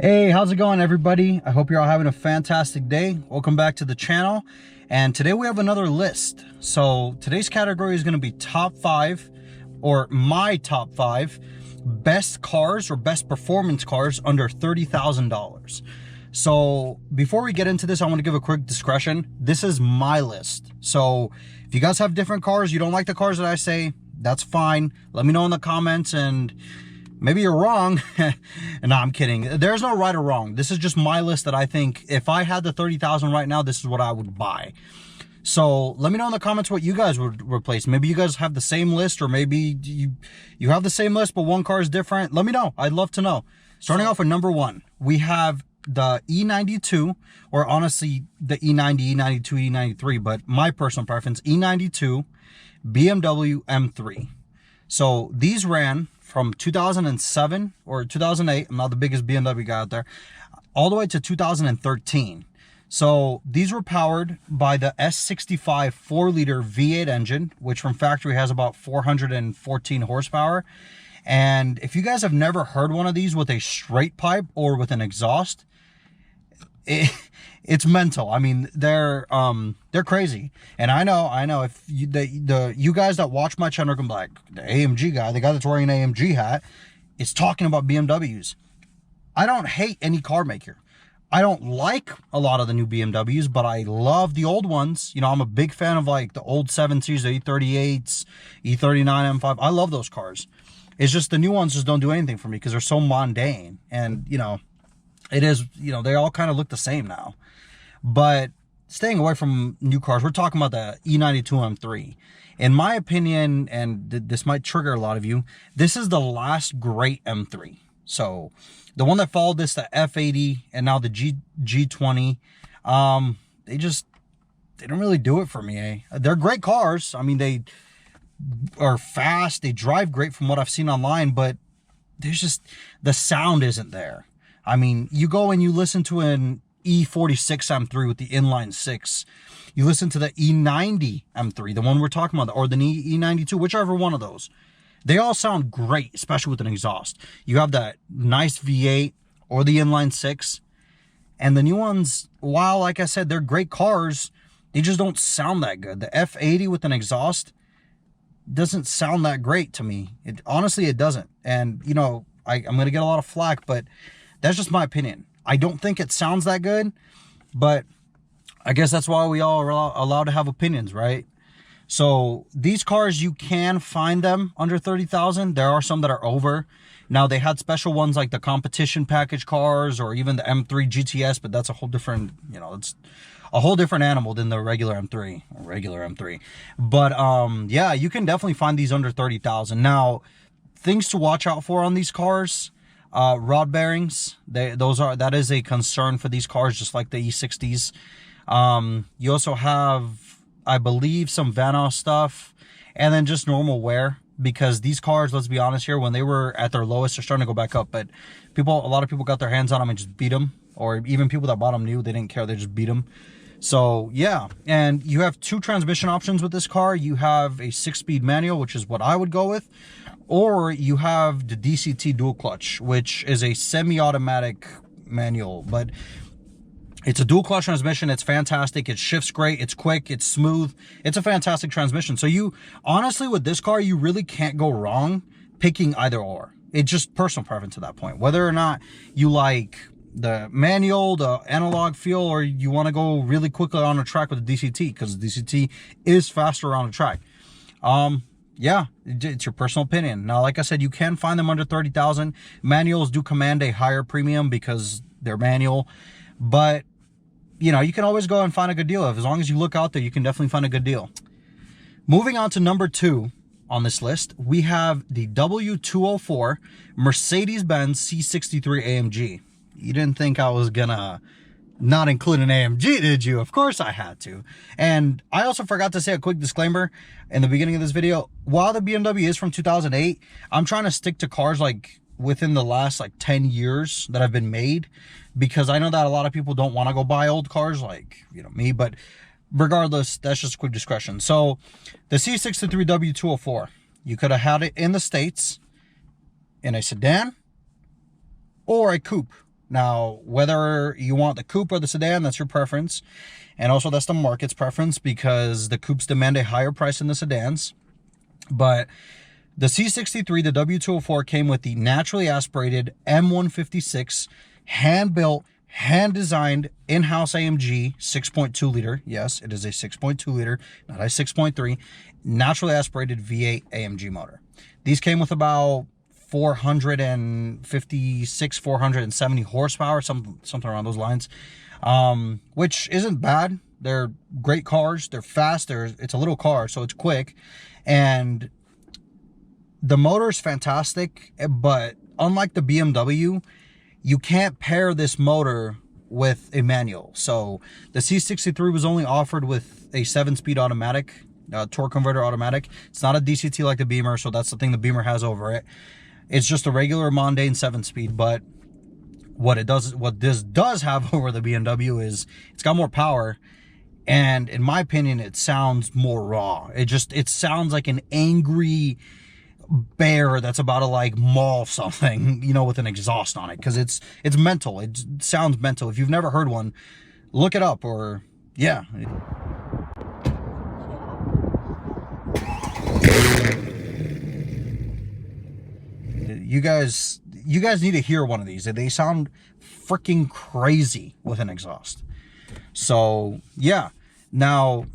Hey, how's it going, everybody? I hope you're all having a fantastic day. Welcome back to the channel. And today we have another list. So today's category is going to be top 5, or my top 5 best cars or best performance cars under $30,000. So before we get into this, I want to give a quick discretion. This is my list. So if you guys have different cars, you don't like the cars that I say, that's fine. Let me know in the comments, and maybe you're wrong. No, I'm kidding. There's no right or wrong. This is just my list that I think if I had the 30,000 right now, this is what I would buy. So let me know in the comments what you guys would replace. Maybe you guys have the same list, or maybe you have the same list, but one car is different. Let me know. I'd love to know. Starting off with number 1, we have the E92, or honestly, the E90, E92, E93, but my personal preference, E92 Bmw M3. So these ran from 2007 or 2008, I'm not the biggest BMW guy out there, all the way to 2013. So these were powered by the S65 4-liter V8 engine, which from factory has about 414 horsepower. And if you guys have never heard one of these with a straight pipe or with an exhaust, it's mental. I mean, they're crazy. And I know if you guys that watch my channel can be like, the AMG guy, the guy that's wearing an AMG hat, is talking about BMWs. I don't hate any car maker. I don't like a lot of the new BMWs, but I love the old ones. You know, I'm a big fan of like the old 7 Series, the E38s, E39 M5. I love those cars. It's just the new ones just don't do anything for me because they're so mundane. And, you know, it is, you know, they all kind of look the same now. But staying away from new cars, we're talking about the E92 M3. In my opinion, and this might trigger a lot of you, this is the last great M3. So the one that followed this, the F80 and now the G20, they don't really do it for me. Eh? They're great cars. I mean, they are fast, they drive great from what I've seen online, but there's just, the sound isn't there. I mean, you go and you listen to an E46 M3 with the inline 6. You listen to the E90 M3, the one we're talking about, or the E92, whichever one of those. They all sound great, especially with an exhaust. You have that nice V8 or the inline 6. And the new ones, while, like I said, they're great cars, they just don't sound that good. The F80 with an exhaust doesn't sound that great to me. Honestly, it doesn't. And, you know, I'm going to get a lot of flack, but that's just my opinion. I don't think it sounds that good, but I guess that's why we all are allowed to have opinions, right? So these cars, you can find them under 30,000. There are some that are over. Now, they had special ones like the competition package cars or even the M3 GTS, but that's a whole different, you know, it's a whole different animal than the regular M3. But yeah, you can definitely find these under 30,000. Now, things to watch out for on these cars. Rod bearings, that is a concern for these cars, just like the E60s. You also have, I believe, some Vanoss stuff, and then just normal wear, because these cars, let's be honest here, when they were at their lowest, they're starting to go back up, but a lot of people got their hands on them and just beat them, or even people that bought them new, they didn't care, they just beat them. So yeah, and you have 2 transmission options with this car. You have a 6-speed manual, which is what I would go with, or you have the DCT dual clutch, which is a semi-automatic manual, but it's a dual clutch transmission. It's fantastic. It shifts great. It's quick. It's smooth. It's a fantastic transmission. So you, honestly, with this car, you really can't go wrong picking either or. It's just personal preference at that point. Whether or not you like the manual, the analog feel, or you want to go really quickly on a track with the DCT, because the DCT is faster on a track. Yeah, it's your personal opinion. Now, like I said, you can find them under 30,000. Manuals do command a higher premium because they're manual, but you know, you can always go and find a good deal. As long as you look out there, you can definitely find a good deal. Moving on to number 2 on this list, we have the W204 Mercedes-Benz C63 Amg. You didn't think I was gonna not include an AMG, did you? Of course I had to. And I also forgot to say a quick disclaimer in the beginning of this video. While the BMW is from 2008, I'm trying to stick to cars like within the last like 10 years that have been made, because I know that a lot of people don't want to go buy old cars like, you know, me, but regardless, that's just a quick discretion. So the C63 W204, you could have had it in the States in a sedan or a coupe. Now, whether you want the coupe or the sedan, that's your preference. And also that's the market's preference, because the coupes demand a higher price than the sedans. But the C63, the W204, came with the naturally aspirated M156, hand-built, hand-designed, in-house AMG 6.2 liter. Yes, it is a 6.2 liter, not a 6.3, naturally aspirated V8 AMG motor. These came with about 456, 470 horsepower, something around those lines, which isn't bad. They're great cars. They're fast. It's a little car, so it's quick. And the motor is fantastic, but unlike the BMW, you can't pair this motor with a manual. So the C63 was only offered with a 7-speed automatic, torque converter automatic. It's not a DCT like the Beamer, so that's the thing the Beamer has over it. It's just a regular mundane 7-speed, but what this does have over the BMW is it's got more power, and in my opinion, it sounds more raw. It sounds like an angry bear that's about to like maul something, you know, with an exhaust on it, because it's mental. It sounds mental. If you've never heard one, look it up, or yeah. You guys need to hear one of these. They sound freaking crazy with an exhaust. So yeah. Now,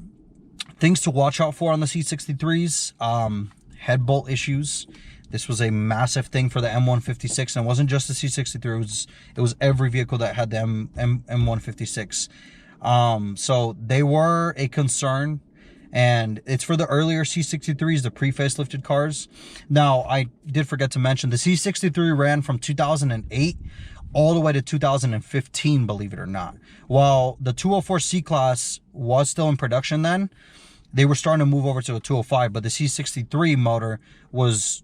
things to watch out for on the C63s. Head bolt issues. This was a massive thing for the M156, and it wasn't just the C63. It was every vehicle that had the M156. So they were a concern. And it's for the earlier C63s, the pre-facelifted cars. Now, I did forget to mention, the C63 ran from 2008 all the way to 2015, believe it or not. While the 204 C-Class was still in production then, they were starting to move over to a 205, but the C63 motor was,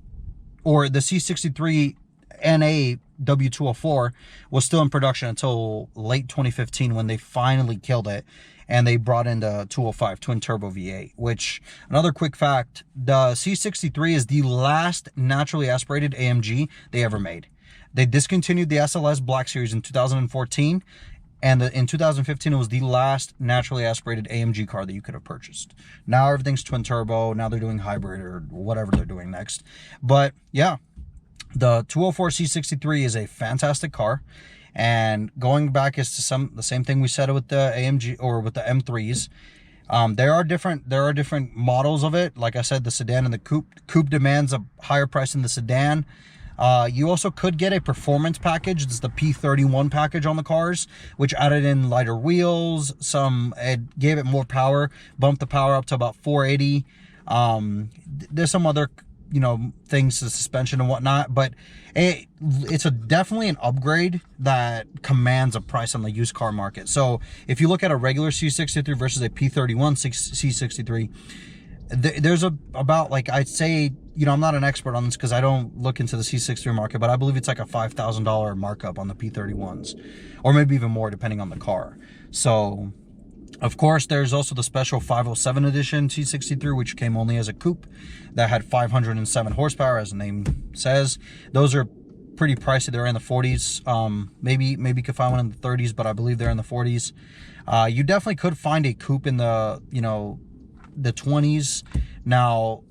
or the C63 NA W204 was still in production until late 2015, when they finally killed it and they brought in the 205 twin turbo V8. Which, another quick fact, the C63 is the last naturally aspirated AMG they ever made. They discontinued the SLS Black Series in 2014, and in 2015 it was the last naturally aspirated AMG car that you could have purchased. Now everything's twin turbo. Now they're doing hybrid or whatever they're doing next. But yeah, the 204 C63 is a fantastic car. And going back is to the same thing we said with the AMG or with the M3s. There are different models of it. Like I said, the sedan and the coupe. Coupe demands a higher price than the sedan. You also could get a performance package. It's the P31 package on the cars, which added in lighter wheels. It gave it more power, bumped the power up to about 480. There's some other, you know, things, the suspension and whatnot, but it's definitely an upgrade that commands a price on the used car market. So if you look at a regular C63 versus a P31 C63, there's about, like, I'd say, you know, I'm not an expert on this because I don't look into the C63 market, but I believe it's like a $5,000 markup on the P31s, or maybe even more depending on the car. So of course, there's also the special 507 edition C63, which came only as a coupe, that had 507 horsepower, as the name says. Those are pretty pricey. They're in the 40s. Maybe you could find one in the 30s, but I believe they're in the 40s. You definitely could find a coupe in the, you know, the 20s. Now,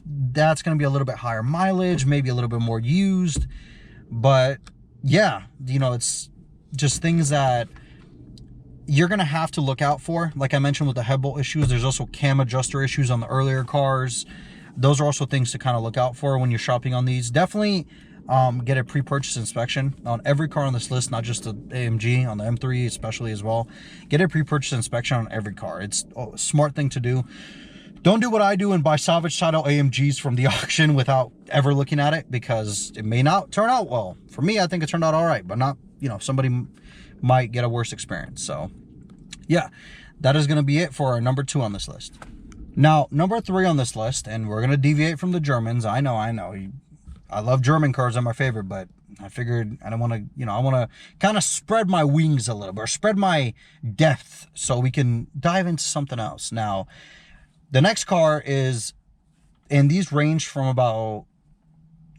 that's going to be a little bit higher mileage, maybe a little bit more used. But yeah, you know, it's just things that you're going to have to look out for. Like I mentioned with the head bolt issues, there's also cam adjuster issues on the earlier cars. Those are also things to kind of look out for when you're shopping on these. Definitely get a pre-purchase inspection on every car on this list, not just the AMG, on the M3 especially as well. Get a pre-purchase inspection on every car. It's a smart thing to do. Don't do what I do and buy salvage title AMGs from the auction without ever looking at it, because it may not turn out well. For me, I think it turned out all right, but not, you know, somebody might get a worse experience. So yeah, that is going to be it for our number 2 on this list. Now, number 3 on this list, and we're going to deviate from the Germans. I know. I love German cars. They're my favorite, but I figured I don't want to, you know, I want to kind of spread my wings a little bit, or spread my depth, so we can dive into something else. Now, the next car is, and these range from about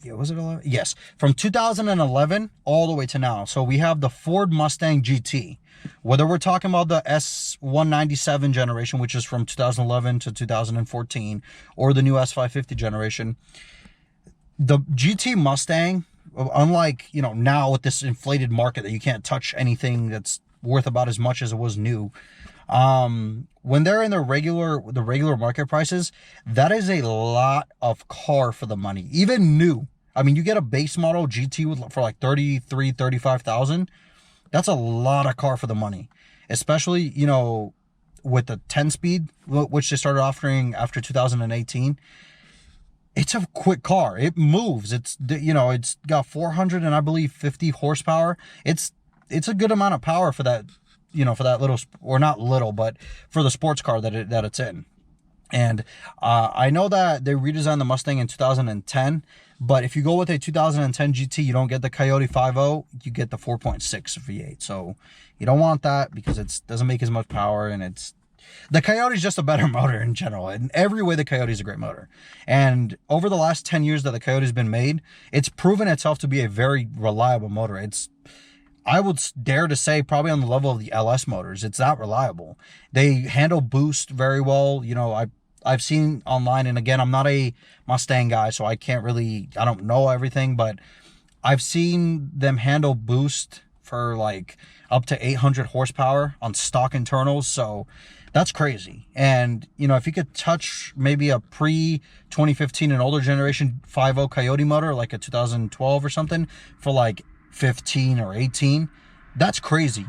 yeah, was it 11? Yes, from 2011 all the way to now. So we have the Ford Mustang GT. Whether we're talking about the S197 generation, which is from 2011 to 2014, or the new S550 generation, the GT Mustang, unlike, you know, now with this inflated market that you can't touch anything that's worth about as much as it was new, when they're in the regular market prices, that is a lot of car for the money. Even new, I mean, you get a base model GT for like 33, 35,000. That's a lot of car for the money, especially, you know, with the 10-speed, which they started offering after 2018. It's a quick car. It moves. It's, you know, it's got 400 and I believe 50 horsepower. It's a good amount of power for that, you know, for that little, or not little, but for the sports car that it's in. And I know that they redesigned the Mustang in 2010, but if you go with a 2010 GT, you don't get the Coyote 5.0, you get the 4.6 V8. So you don't want that because it doesn't make as much power, and the Coyote is just a better motor in general. In every way, the Coyote is a great motor. And over the last 10 years that the Coyote has been made, it's proven itself to be a very reliable motor. I would dare to say, probably on the level of the LS motors. It's that reliable. They handle boost very well. You know, I've seen online, and again, I'm not a Mustang guy, so I don't know everything, but I've seen them handle boost for like up to 800 horsepower on stock internals. So that's crazy. And, you know, if you could touch maybe a pre-2015 and older generation 5.0 Coyote motor, like a 2012 or something, for like 15 or 18, that's crazy.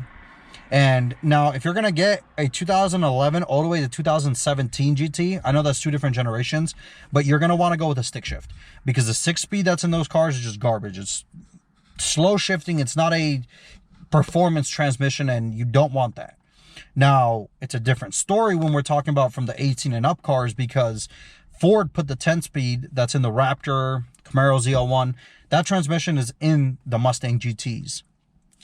And now if you're gonna get a 2011 all the way to 2017 GT, I know that's two different generations, but you're gonna want to go with a stick shift, because the 6-speed that's in those cars is just garbage. It's slow shifting. It's not a performance transmission, and you don't want that. Now it's a different story when we're talking about from the 18 and up cars, because Ford put the 10-speed that's in the Raptor, Camaro ZL1, that transmission is in the Mustang GTs.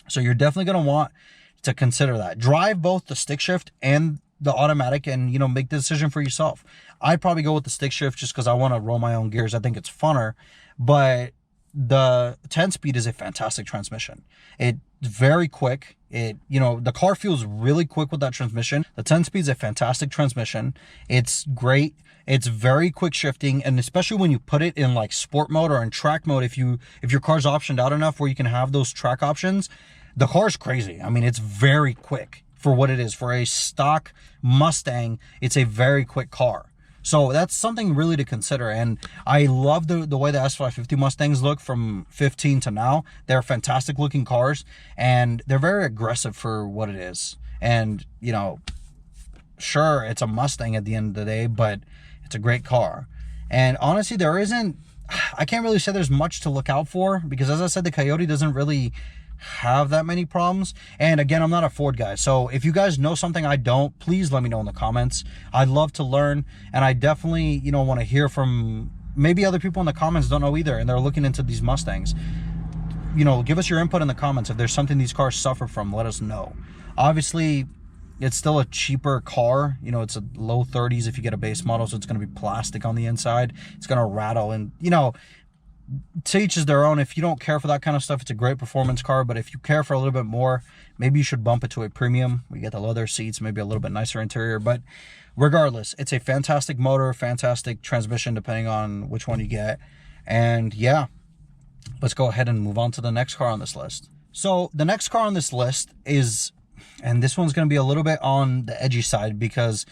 So you're definitely going to want to consider that. Drive both the stick shift and the automatic, and, you know, make the decision for yourself. I'd probably go with the stick shift just because I want to roll my own gears. I think it's funner, but the 10-speed is a fantastic transmission. It's very quick. You know, the car feels really quick with that transmission. The 10-speed is a fantastic transmission. It's great. It's very quick shifting, and especially when you put it in like sport mode or in track mode, if your car's optioned out enough where you can have those track options, the car's crazy. I mean, it's very quick for what it is. For a stock Mustang, it's a very quick car. So that's something really to consider. And I love the way the S550 Mustangs look from 15 to now. They're fantastic looking cars, and they're very aggressive for what it is. And, you know, sure, it's a Mustang at the end of the day, but it's a great car. And honestly, I can't really say there's much to look out for, because as I said, the Coyote doesn't really have that many problems. And again, I'm not a Ford guy, so if you guys know something I don't, please let me know in the comments. I'd love to learn, and I definitely, you know, want to hear from maybe other people in the comments don't know either, and they're looking into these Mustangs. You know, give us your input in the comments. If there's something these cars suffer from, let us know. Obviously, it's still a cheaper car. You know, it's a low 30s if you get a base model, so it's going to be plastic on the inside. It's going to rattle, and, you know, to each is their own. If you don't care for that kind of stuff, it's a great performance car. But if you care for a little bit more, maybe you should bump it to a premium. We get the leather seats, maybe a little bit nicer interior. But regardless, it's a fantastic motor, fantastic transmission, depending on which one you get. And yeah, let's go ahead and move on to the next car on this list. So the next car on this list is, and this one's going to be a little bit on the edgy side, because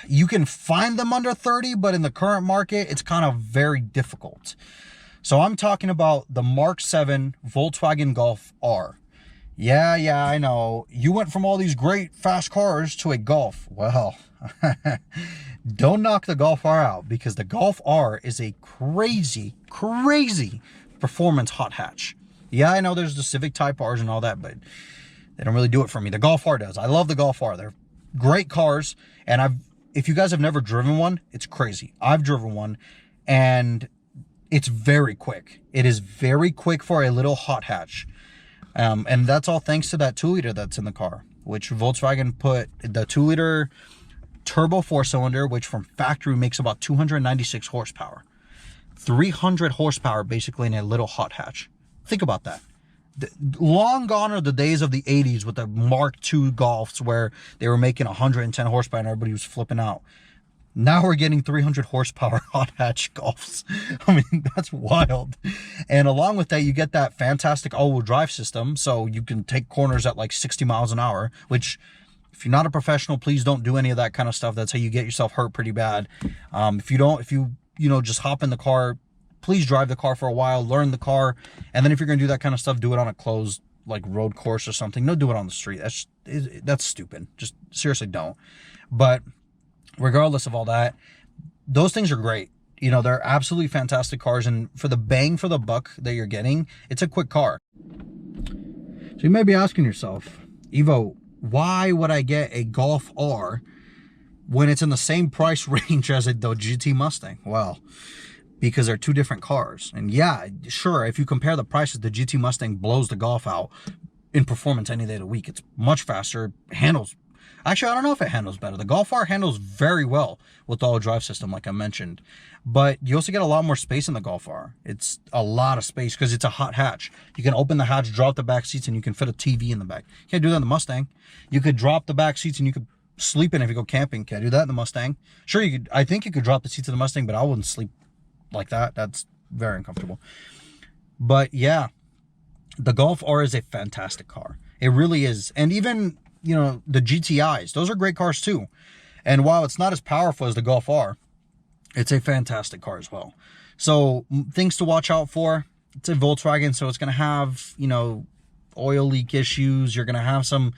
you can find them under 30, but in the current market, it's kind of very difficult. So I'm talking about the Mark 7 Volkswagen Golf R. Yeah, I know. You went from all these great fast cars to a Golf. Well, don't knock the Golf R out, because the Golf R is a crazy performance hot hatch. Yeah, I know there's the Civic Type Rs and all that, but they don't really do it for me. The Golf R does. I love the Golf R. They're great cars, and if you guys have never driven one, it's crazy. I've driven one, and it's very quick. It is very quick for a little hot hatch. And that's all thanks to that 2-liter that's in the car, which Volkswagen put the 2-liter turbo 4-cylinder, which from factory makes about 296 horsepower. 300 horsepower basically in a little hot hatch. Think about that. Long gone are the days of the 80s with the Mark II Golfs where they were making 110 horsepower and everybody was flipping out. Now we're getting 300 horsepower hot hatch Golfs. I mean, that's wild. And along with that, you get that fantastic all-wheel drive system, so you can take corners at like 60 miles an hour, which if you're not a professional, please don't do any of that kind of stuff. That's how you get yourself hurt pretty bad. If you just hop in the car, please drive the car for a while, learn the car, and then if you're going to do that kind of stuff, do it on a closed like road course or something. Don't do it on the street. That's stupid. Just seriously don't. But regardless of all that, those things are great. You know, they're absolutely fantastic cars, and for the bang for the buck that you're getting, it's a quick car. So you may be asking yourself, Evo, why would I get a Golf R when it's in the same price range as the GT Mustang? Well, because they're two different cars. And yeah, sure, if you compare the prices, the GT Mustang blows the Golf out in performance any day of the week. It's much faster, handles. Actually, I don't know if it handles better. The Golf R handles very well with the all-wheel drive system, like I mentioned. But you also get a lot more space in the Golf R. It's a lot of space because it's a hot hatch. You can open the hatch, drop the back seats, and you can fit a TV in the back. You can't do that in the Mustang. You could drop the back seats and you could sleep in if you go camping. Can't do that in the Mustang. Sure, you could. I think you could drop the seats in the Mustang, but I wouldn't sleep like that. That's very uncomfortable. But yeah, the Golf R is a fantastic car. It really is. And even, you know, the GTIs, those are great cars too. And while it's not as powerful as the Golf R, it's a fantastic car as well. So things to watch out for. It's a Volkswagen, so it's going to have, you know, oil leak issues. You're going to have some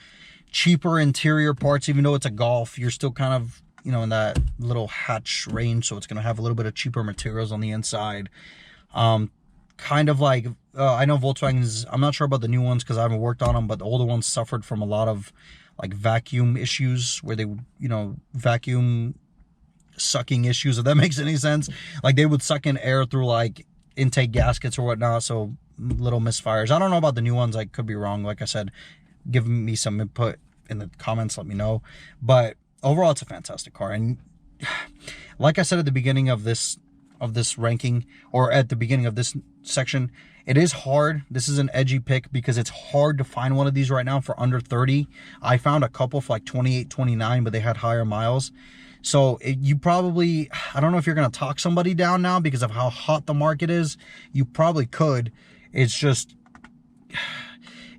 cheaper interior parts. Even though it's a Golf, you're still kind of, you know, in that little hatch range, so it's going to have a little bit of cheaper materials on the inside. Kind of like, I know Volkswagens, I'm not sure about the new ones because I haven't worked on them, but the older ones suffered from a lot of like vacuum issues where they would, you know, vacuum sucking issues, if that makes any sense. Like they would suck in air through like intake gaskets or whatnot, so little misfires. I don't know about the new ones, I could be wrong. Like I said, give me some input in the comments, let me know. But overall, it's a fantastic car. And like I said at the beginning of this ranking, or at the beginning of this section, it is hard. This is an edgy pick because it's hard to find one of these right now for under 30. I found a couple for like 28, 29, but they had higher miles. So you probably, I don't know if you're going to talk somebody down now because of how hot the market is. You probably could. It's just,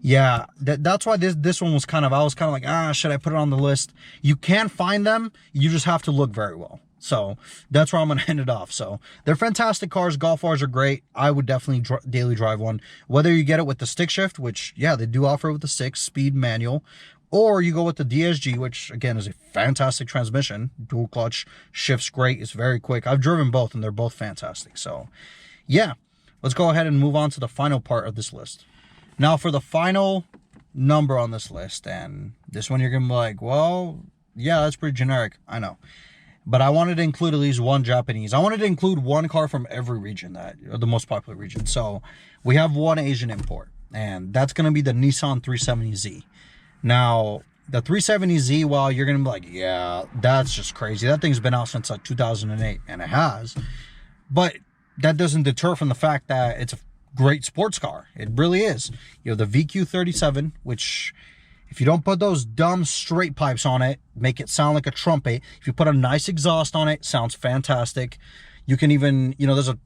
yeah, that's why this one was kind of, I was kind of like, should I put it on the list? You can find them. You just have to look very well. So that's where I'm going to end it off. So they're fantastic cars. Golf Rs are great. I would definitely daily drive one. Whether you get it with the stick shift, which, yeah, they do offer it with the 6-speed manual, or you go with the DSG, which, again, is a fantastic transmission. Dual clutch, shifts great. It's very quick. I've driven both, and they're both fantastic. So, yeah, let's go ahead and move on to the final part of this list. Now, for the final number on this list, and this one you're going to be like, well, yeah, that's pretty generic. I know. But I wanted to include at least one Japanese. I wanted to include one car from every region, the most popular region. So we have one Asian import, and that's going to be the Nissan 370Z. Now, the 370Z, while you're going to be like, yeah, that's just crazy. That thing's been out since like 2008, and it has. But that doesn't deter from the fact that it's a great sports car. It really is. You have the VQ37, which, if you don't put those dumb straight pipes on it, make it sound like a trumpet. If you put a nice exhaust on it, sounds fantastic. You can even, you know, there's a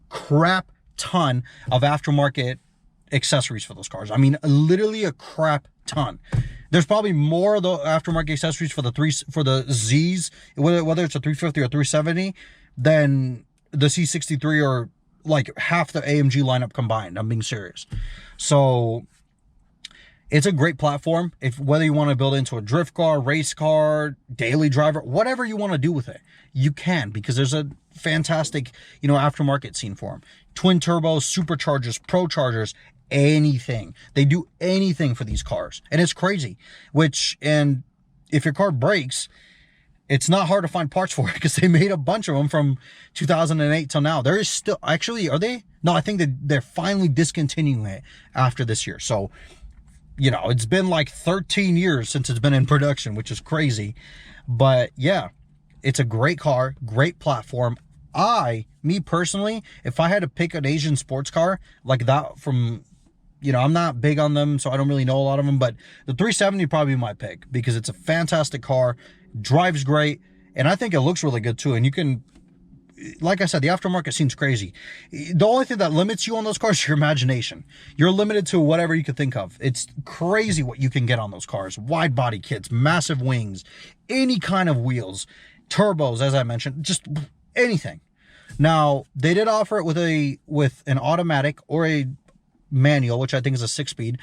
crap ton of aftermarket accessories for those cars. I mean, literally a crap ton. There's probably more of the aftermarket accessories for the Z's, whether it's a 350 or 370, than the C63 or like half the AMG lineup combined. I'm being serious. So it's a great platform. Whether you want to build it into a drift car, race car, daily driver, whatever you want to do with it, you can, because there's a fantastic, you know, aftermarket scene for them. Twin turbos, superchargers, pro chargers, anything. They do anything for these cars, and it's crazy. And if your car breaks, it's not hard to find parts for it because they made a bunch of them from 2008 till now. There is still, actually, are they? No, I think that they're finally discontinuing it after this year. So, you know, it's been like 13 years since it's been in production, which is crazy. But yeah, it's a great car, great platform, Me personally, if I had to pick an Asian sports car like that from, you know, I'm not big on them, so I don't really know a lot of them, but the 370 would probably be my pick because it's a fantastic car, drives great, and I think it looks really good too. And you can, like I said, the aftermarket seems crazy. The only thing that limits you on those cars is your imagination. You're limited to whatever you could think of. It's crazy what you can get on those cars. Wide body kits, massive wings, any kind of wheels, turbos, as I mentioned, just anything. Now, they did offer it with an automatic or a manual, which I think is a 6-speed.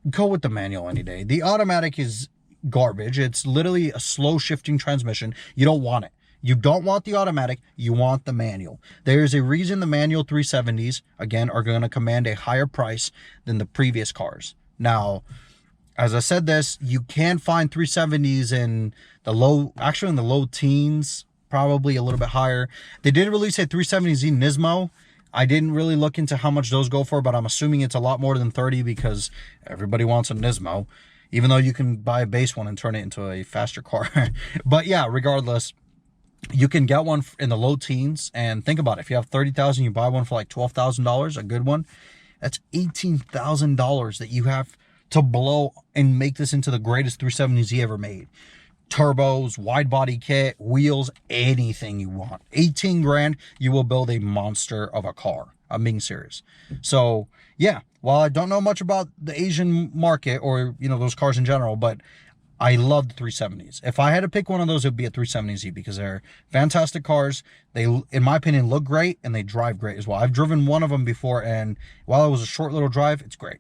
Go with the manual any day. The automatic is garbage. It's literally a slow shifting transmission. You don't want it. You don't want the automatic, you want the manual. There's a reason the manual 370s, again, are going to command a higher price than the previous cars. Now, as I said this, you can find 370s in the low teens, probably a little bit higher. They did release a 370Z Nismo. I didn't really look into how much those go for, but I'm assuming it's a lot more than 30 because everybody wants a Nismo, even though you can buy a base one and turn it into a faster car. But yeah, regardless, you can get one in the low teens. And think about it, if you have 30,000, you buy one for like $12,000, a good one. That's $18,000 that you have to blow and make this into the greatest 370Z ever made. Turbos, wide body kit, wheels, anything you want. 18 grand, you will build a monster of a car. I'm being serious. So yeah, while I don't know much about the Asian market or, you know, those cars in general, but I love the 370s. If I had to pick one of those, it would be a 370Z because they're fantastic cars. They, in my opinion, look great and they drive great as well. I've driven one of them before, and while it was a short little drive, it's great.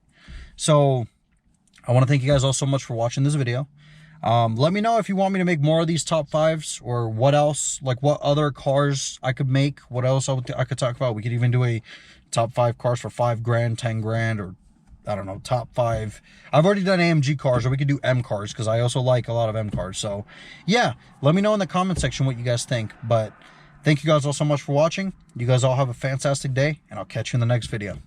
So I want to thank you guys all so much for watching this video. Let me know if you want me to make more of these top 5s or what else, like what other cars I could make, what else I could talk about. We could even do a top 5 cars for 5 grand, 10 grand, or I don't know, top 5. I've already done AMG cars, or we could do M cars because I also like a lot of M cars. So yeah, let me know in the comment section what you guys think. But thank you guys all so much for watching. You guys all have a fantastic day, and I'll catch you in the next video.